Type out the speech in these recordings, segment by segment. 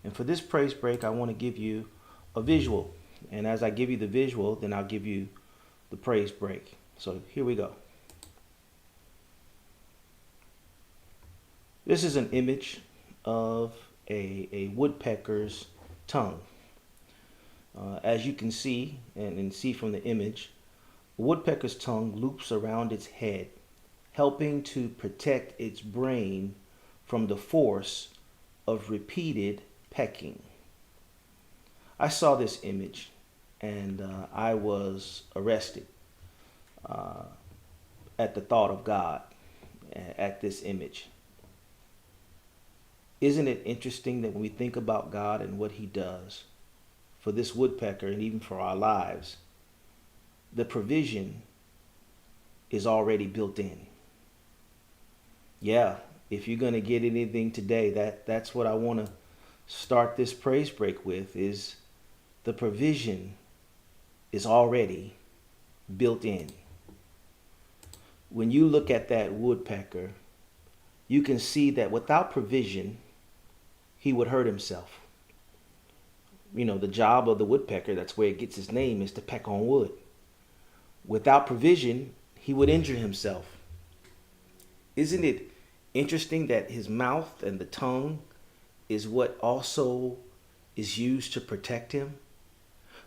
And for this praise break, I want to give you a visual. And as I give you the visual, then I'll give you the praise break. So here we go. This is an image of a woodpecker's tongue. As you can see and see from the image, a woodpecker's tongue loops around its head, helping to protect its brain from the force of repeated pecking. I saw this image and I was arrested at the thought of God at this image. Isn't it interesting that when we think about God and what he does for this woodpecker and even for our lives, the provision is already built in. Yeah, if you're going to get anything today, that's what I want to start this praise break with, is the provision is already built in. When you look at that woodpecker, you can see that without provision, he would hurt himself. You know, the job of the woodpecker, that's where it gets its name, is to peck on wood. Without provision, he would injure himself. Isn't it interesting that his mouth and the tongue is what also is used to protect him?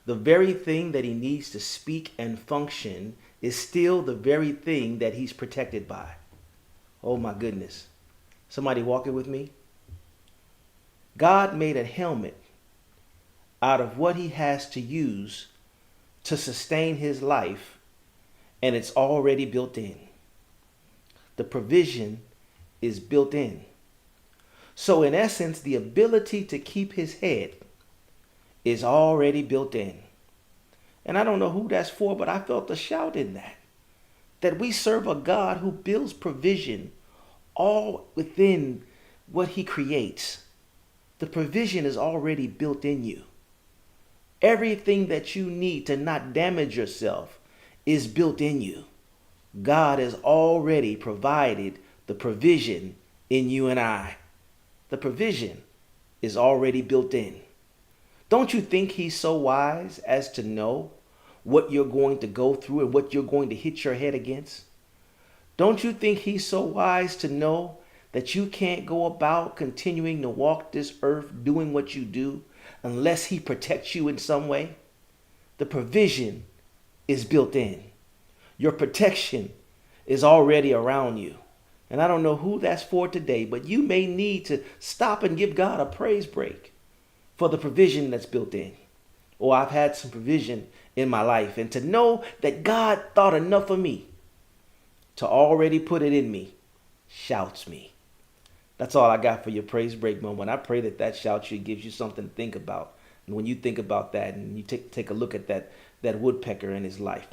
The very thing that he needs to speak and function is still the very thing that he's protected by. Oh my goodness. Somebody walking with me? God made a helmet out of what he has to use to sustain his life, and it's already built in. The provision is built in. So in essence, the ability to keep his head is already built in. And I don't know who that's for, but I felt a shout in that we serve a God who builds provision all within what he creates. The provision is already built in you. Everything that you need to not damage yourself is built in you. God has already provided the provision in you and I. The provision is already built in. Don't you think he's so wise as to know what you're going to go through and what you're going to hit your head against? Don't you think he's so wise to know that you can't go about continuing to walk this earth doing what you do unless he protects you in some way? The provision is built in. Your protection is already around you. And I don't know who that's for today, but you may need to stop and give God a praise break for the provision that's built in. Or I've had some provision in my life, and to know that God thought enough of me to already put it in me shouts me. That's all I got for your praise break moment. I pray that shouts you, gives you something to think about. And when you think about that and you take a look at that woodpecker in his life,